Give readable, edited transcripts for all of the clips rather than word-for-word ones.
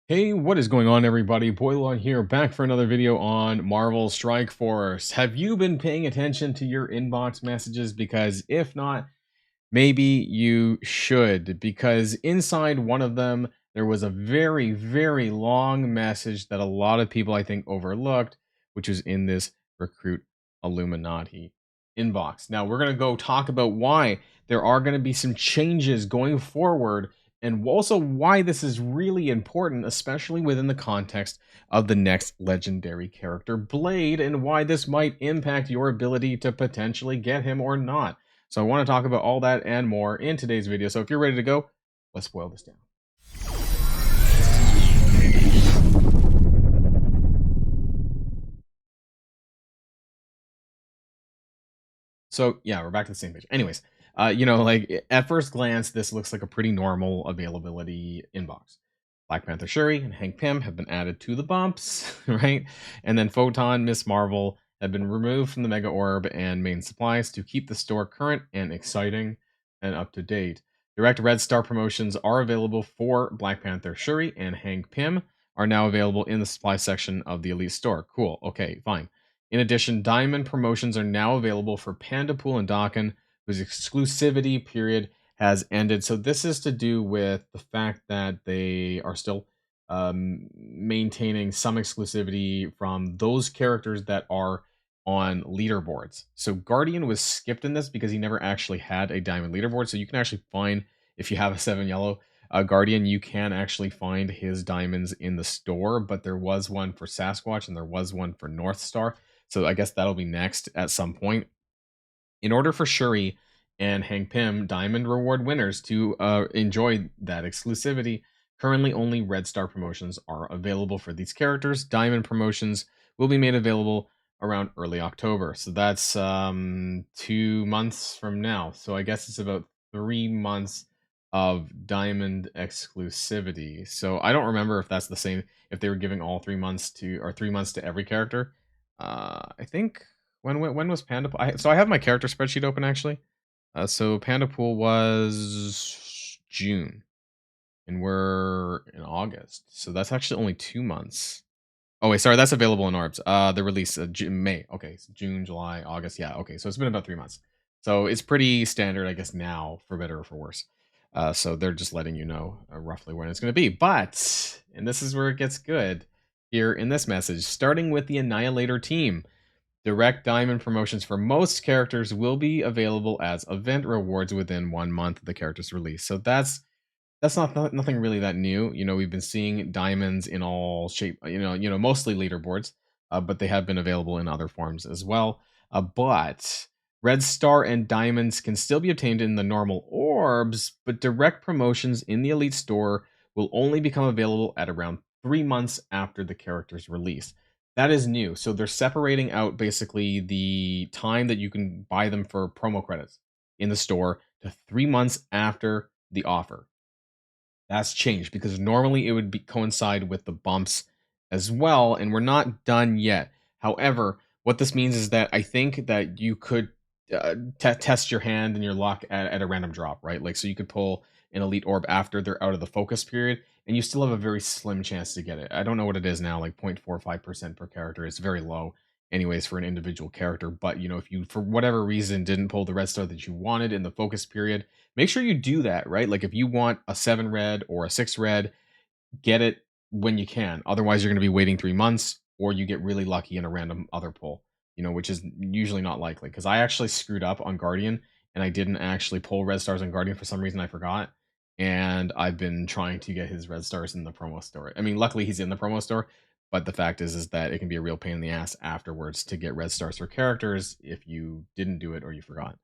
Hey, what is going on, everybody? Boilon here, back for another video on Marvel Strike Force. Have you been paying attention to your inbox messages? Because if not, maybe you should, because inside one of them, there was a very, very long message that a lot of people, I think, overlooked, which was in this Recruit Illuminati inbox. Now, we're going to go talk about why there are going to be some changes going forward, and also why this is really important, especially within the context of the next legendary character, Blade, and why this might impact your ability to potentially get him or not. So I want to talk about all that and more in today's video. So if you're ready to go, let's boil this down. So yeah, we're back to the same page. Anyways, like at first glance, this looks like a pretty normal availability inbox. Black Panther Shuri and Hank Pym have been added to the bumps, right? And then Photon, Miss Marvel have been removed from the Mega Orb and main supplies to keep the store current and exciting and up to date. Direct Red Star promotions are available for Black Panther Shuri, and Hank Pym are now available in the supply section of the Elite store. Cool. Okay, fine. In addition, Diamond promotions are now available for Panda Pool and Dakin, whose exclusivity period has ended. So this is to do with the fact that they are still maintaining some exclusivity from those characters that are on leaderboards. So Guardian was skipped in this because he never actually had a diamond leaderboard. So you can actually find, if you have a 7 yellow Guardian, you can actually find his diamonds in the store, but there was one for Sasquatch and there was one for North Star. So I guess that'll be next at some point. In order for Shuri and Hank Pym, Diamond Reward winners, to enjoy that exclusivity, currently only Red Star promotions are available for these characters. Diamond promotions will be made available around early October. So that's 2 months from now. So I guess it's about 3 months of Diamond exclusivity. So I don't remember if that's the same, if they were giving all 3 months to, or 3 months to every character. I think when was Panda Pool? So I have my character spreadsheet open actually. So Panda Pool was June, and we're in August, so that's actually only 2 months. Oh wait, sorry, that's available in Orbs. The release May. Okay, so June, July, August. Yeah, okay, so it's been about 3 months. So it's pretty standard, I guess, now, for better or for worse. So they're just letting you know roughly when it's going to be. But, and this is where it gets good here in this message, starting with the Annihilator team. Direct Diamond promotions for most characters will be available as event rewards within 1 month of the character's release. So that's nothing really that new. We've been seeing diamonds in all shape. Mostly leaderboards, but they have been available in other forms as well. But Red Star and diamonds can still be obtained in the normal orbs, but direct promotions in the Elite Store will only become available at around 3 months after the character's release. That is new. So they're separating out basically the time that you can buy them for promo credits in the store to 3 months after the offer. That's changed because normally it would coincide with the bumps as well, and we're not done yet. However, what this means is that I think that you could test your hand and your luck at a random drop, right? Like, so you could pull an elite orb after they're out of the focus period, and you still have a very slim chance to get it. I don't know what it is now, like 0.45% per character. It's very low, anyways, for an individual character. But if you for whatever reason didn't pull the red star that you wanted in the focus period, make sure you do that, right? Like if you want a 7 red or a 6 red, get it when you can. Otherwise, you're going to be waiting 3 months, or you get really lucky in a random other pull, which is usually not likely. Because I actually screwed up on Guardian, and I didn't actually pull red stars on Guardian for some reason. I forgot. And I've been trying to get his red stars in the promo store. I mean, luckily he's in the promo store, but the fact is that it can be a real pain in the ass afterwards to get red stars for characters if you didn't do it or you forgot.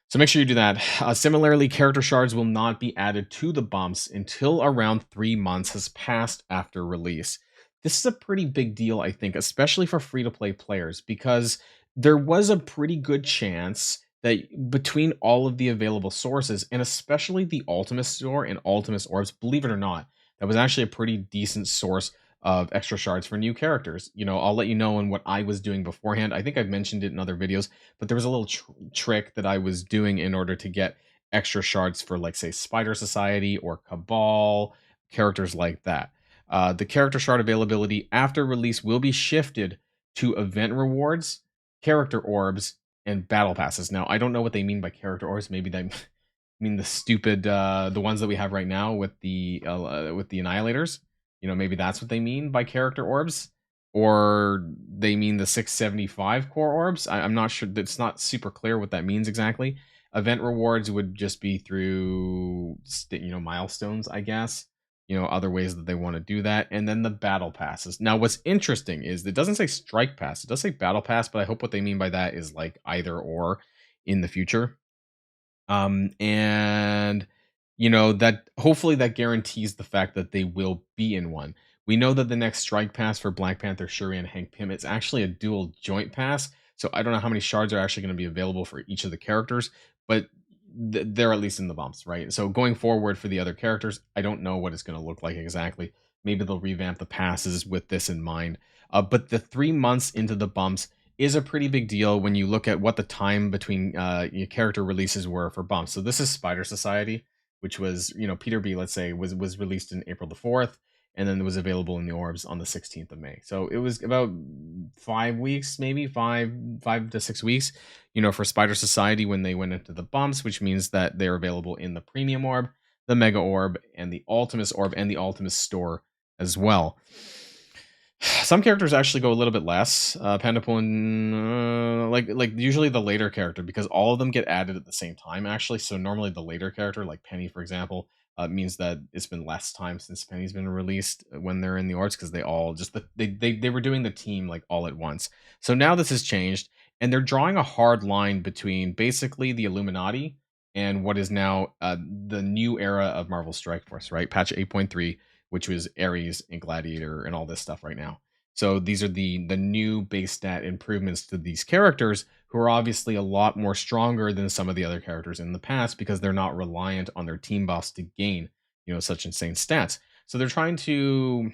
So make sure you do that. Similarly, character shards will not be added to the bumps until around 3 months has passed after release. This is a pretty big deal, I think, especially for free-to-play players, because there was a pretty good chance that between all of the available sources, and especially the Ultimus Store and Ultimus Orbs, believe it or not, that was actually a pretty decent source of extra shards for new characters. I'll let you know on what I was doing beforehand. I think I've mentioned it in other videos, but there was a little trick that I was doing in order to get extra shards for, like, say, Spider Society or Cabal, characters like that. The character shard availability after release will be shifted to event rewards, character orbs, and battle passes. Now, I don't know what they mean by character orbs. Maybe they mean the stupid, the ones that we have right now with the annihilators. Maybe that's what they mean by character orbs, or they mean the 675 core orbs. I'm not sure. It's not super clear what that means exactly. Event rewards would just be through milestones, I guess. Other ways that they want to do that, and then the battle passes. Now, what's interesting is it doesn't say strike pass; it does say battle pass, but I hope what they mean by that is like either or in the future. And that hopefully that guarantees the fact that they will be in one. We know that the next strike pass for Black Panther, Shuri, and Hank Pym, it's actually a dual joint pass. So I don't know how many shards are actually going to be available for each of the characters, but they're at least in the bumps, right? So going forward for the other characters, I don't know what it's going to look like exactly. Maybe they'll revamp the passes with this in mind. But the 3 months into the bumps is a pretty big deal when you look at what the time between character releases were for bumps. So this is Spider Society, which was Peter B. Let's say was released in April the 4th, and then it was available in the orbs on the 16th of May. So it was about 5 weeks, maybe 5 to 6 weeks, for Spider Society when they went into the bumps, which means that they're available in the premium orb, the mega orb, and the Ultimus orb, and the Ultimus store as well. Some characters actually go a little bit less. Pandapool and like usually the later character, because all of them get added at the same time actually. So normally the later character, like Penny for example, means that it's been less time since Penny's been released when they're in the orbs, because they all just they were doing the team like all at once. So now this has changed, and they're drawing a hard line between basically the Illuminati and what is now the new era of Marvel Strike Force, right? Patch 8.3, which was Ares and Gladiator and all this stuff right now. So these are the new base stat improvements to these characters, who are obviously a lot more stronger than some of the other characters in the past, because they're not reliant on their team buffs to gain such insane stats. So they're trying to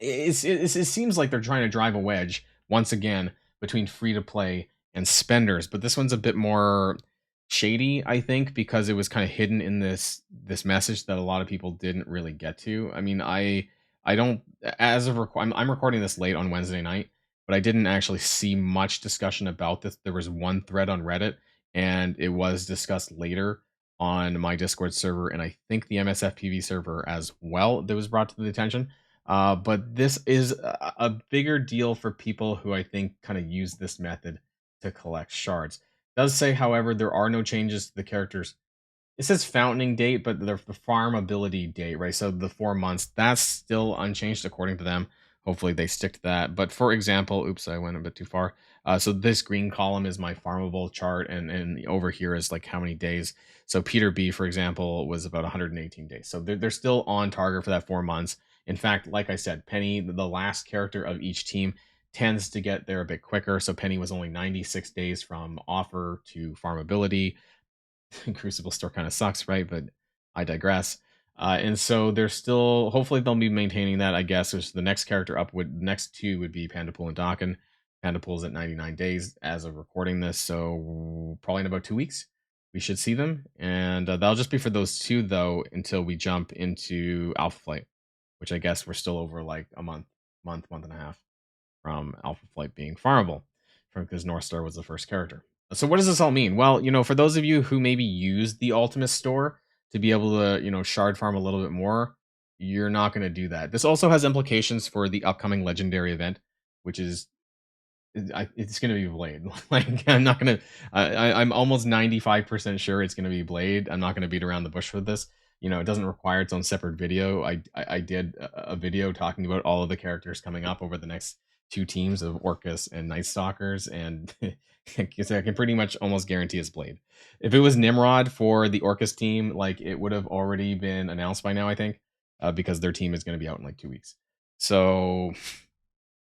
it seems like they're trying to drive a wedge once again between free to play and spenders, but this one's a bit more shady, I think, because it was kind of hidden in this message that a lot of people didn't really get to. I mean, I don't, as of I'm recording this late on Wednesday night, but I didn't actually see much discussion about this. There was one thread on Reddit, and it was discussed later on my Discord server, and I think the MSFPV server as well, that was brought to the attention. But this is a bigger deal for people who I think kind of use this method to collect shards. It does say, however, there are no changes to the characters. It says fountaining date, but the farmability date, right? So the 4 months, that's still unchanged according to them. Hopefully they stick to that. But for example, oops, I went a bit too far. So this green column is my farmable chart, and over here is like how many days. So Peter B, for example, was about 118 days. So they're still on target for that 4 months. In fact, like I said, Penny, the last character of each team, tends to get there a bit quicker. So Penny was only 96 days from offer to farmability. Crucible store kind of sucks, right? But I digress. And so they're still, hopefully they'll be maintaining that, I guess. Which the next character up would, next two would be Pandapool and Dakin. Pandapool's at 99 days as of recording this, so probably in about 2 weeks we should see them, and that'll just be for those two though until we jump into Alpha Flight, which I guess we're still over like a month and a half from Alpha Flight being farmable, because North Star was the first character. So what does this all mean? Well, for those of you who maybe use the Ultimate Store to be able to, shard farm a little bit more, you're not going to do that. This also has implications for the upcoming Legendary event, which is it's going to be Blade. Like, I'm not going to, I'm almost 95% sure it's going to be Blade. I'm not going to beat around the bush with this. It doesn't require its own separate video. I did a video talking about all of the characters coming up over the next two teams of Orcus and Night Stalkers, and I can pretty much almost guarantee it's Blade. If it was Nimrod for the Orcus team, like, it would have already been announced by now, I think, because their team is going to be out in like 2 weeks. So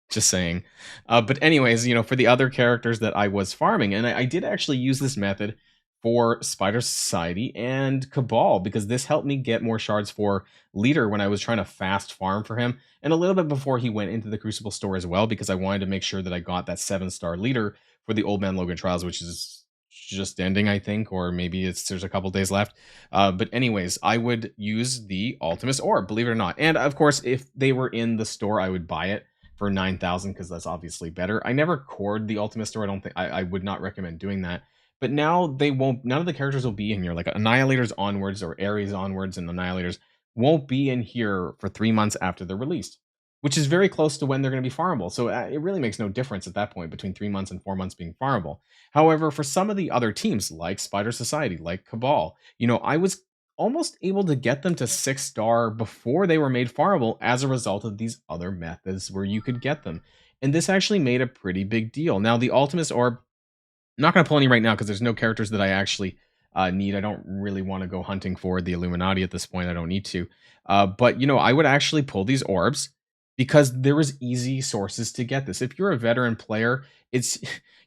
just saying. But anyways, for the other characters that I was farming, and I did actually use this method for Spider Society and Cabal, because this helped me get more shards for Leader when I was trying to fast farm for him, and a little bit before he went into the Crucible store as well, because I wanted to make sure that I got that 7-star Leader for the Old Man Logan Trials, which is just ending, I think, or maybe there's a couple days left. But anyways, I would use the Ultimus Orb, believe it or not. And of course, if they were in the store, I would buy it for 9,000 because that's obviously better. I never cored the Ultimate Store. I don't think I would not recommend doing that. But now they won't. None of the characters will be in here. Like Annihilators onwards or Ares onwards and Annihilators won't be in here for 3 months after they're released, which is very close to when they're going to be farmable. So it really makes no difference at that point between 3 months and 4 months being farmable. However, for some of the other teams like Spider Society, like Cabal, I was almost able to get them to 6-star before they were made farmable as a result of these other methods where you could get them. And this actually made a pretty big deal. Now, the Ultimus Orb, I'm not going to pull any right now because there's no characters that I actually need. I don't really want to go hunting for the Illuminati at this point. I don't need to. But, I would actually pull these orbs because there was easy sources to get this. If you're a veteran player, it's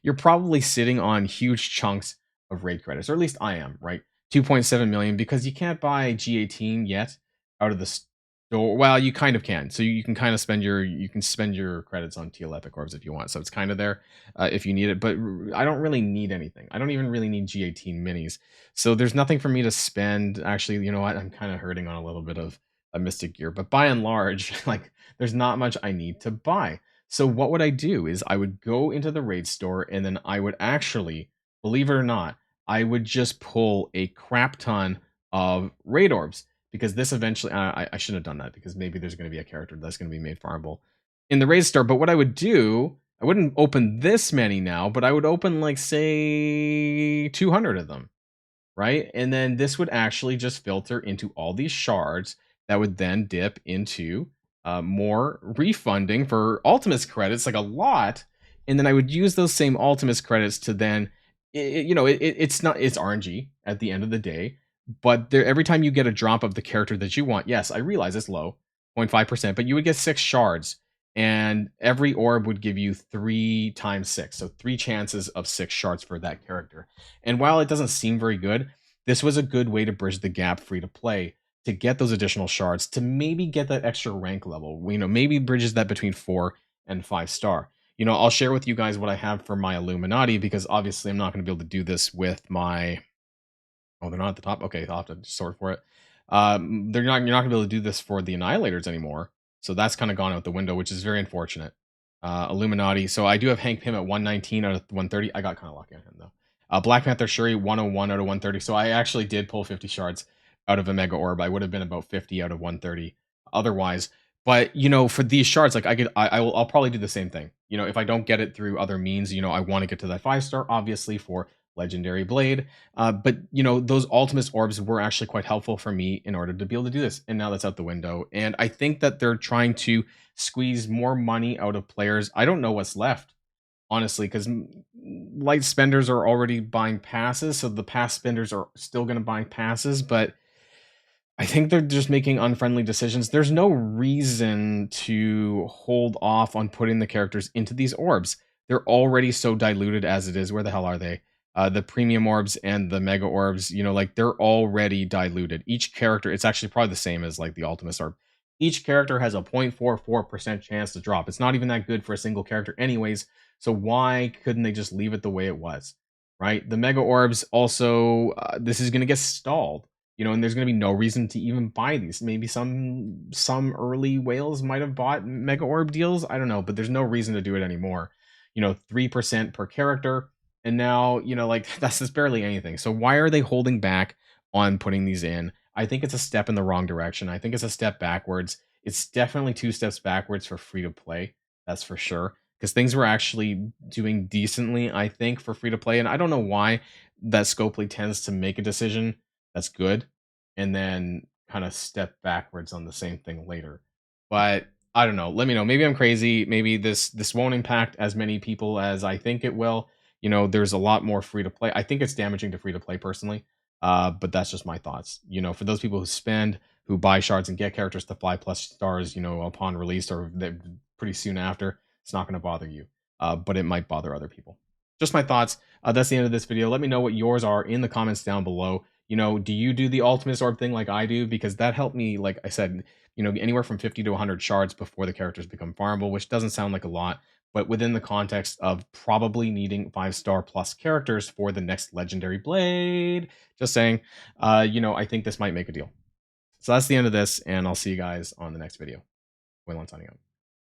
you're probably sitting on huge chunks of raid credits, or at least I am, right? 2.7 million because you can't buy G18 yet out of the store. Well, you kind of can. So you can kind of spend your credits on TL Epic orbs if you want. So it's kind of there if you need it. But I don't really need anything. I don't even really need G18 minis. So there's nothing for me to spend. Actually, you know what? I'm kind of hurting on a little bit of a Mystic gear, but by and large, like there's not much I need to buy. So what would I do is I would go into the raid store and then I would actually, believe it or not, I would just pull a crap ton of raid orbs because this eventually, I shouldn't have done that because maybe there's going to be a character that's going to be made farmable in the raid store. But what I would do, I wouldn't open this many now, but I would open like say 200 of them, right? And then this would actually just filter into all these shards that would then dip into more refunding for Ultimus credits, like a lot. And then I would use those same Ultimus credits to then, it's not, it's RNG at the end of the day, but there, every time you get a drop of the character that you want, yes, I realize it's low, 0.5%, but you would get 6 shards. And every orb would give you 3 times 6. So 3 chances of 6 shards for that character. And while it doesn't seem very good, this was a good way to bridge the gap free to play to get those additional shards to maybe get that extra rank level. Maybe bridges that between 4 and 5-star. I'll share with you guys what I have for my Illuminati because obviously I'm not going to be able to do this with my. Oh, they're not at the top. Okay, I'll have to sort for it. You're not going to be able to do this for the Annihilators anymore. So that's kind of gone out the window, which is very unfortunate. Illuminati. So I do have Hank Pym at 119 out of 130. I got kind of lucky on him though. Black Panther Shuri 101 out of 130. So I actually did pull 50 shards out of a Mega Orb. I would have been about 50 out of 130 otherwise. But for these shards, like I'll probably do the same thing. If I don't get it through other means, I want to get to that 5-star, obviously for Legendary Blade. But those Ultimus orbs were actually quite helpful for me in order to be able to do this. And now that's out the window. And I think that they're trying to squeeze more money out of players. I don't know what's left, honestly, because light spenders are already buying passes. So the pass spenders are still going to buy passes. But I think they're just making unfriendly decisions. There's no reason to hold off on putting the characters into these orbs. They're already so diluted as it is. Where the hell are they? The premium orbs and the mega orbs, like they're already diluted. Each character, it's actually probably the same as like the Ultimus orb. Each character has a 0.44% chance to drop. It's not even that good for a single character anyways. So why couldn't they just leave it the way it was? Right? The mega orbs also, this is going to get stalled. And there's going to be no reason to even buy these. Maybe some early whales might have bought mega orb deals. I don't know, but there's no reason to do it anymore. 3% per character. And now, like that's just barely anything. So why are they holding back on putting these in? I think it's a step in the wrong direction. I think it's a step backwards. It's definitely 2 steps backwards for free to play. That's for sure. Because things were actually doing decently, I think, for free to play. And I don't know why that Scopely tends to make a decision that's good and then kind of step backwards on the same thing later. But I don't know. Let me know. Maybe I'm crazy. Maybe this won't impact as many people as I think it will. There's a lot more free to play. I think it's damaging to free to play personally. But that's just my thoughts. For those people who buy shards and get characters to fly plus stars, upon release or pretty soon after, it's not going to bother you. But it might bother other people. Just my thoughts. That's the end of this video. Let me know what yours are in the comments down below. Do you do the Ultimus Orb thing like I do? Because that helped me, like I said, anywhere from 50 to 100 shards before the characters become farmable, which doesn't sound like a lot, but within the context of probably needing 5-star plus characters for the next legendary blade. Just saying, I think this might make a deal. So that's the end of this, and I'll see you guys on the next video. Boilon signing out.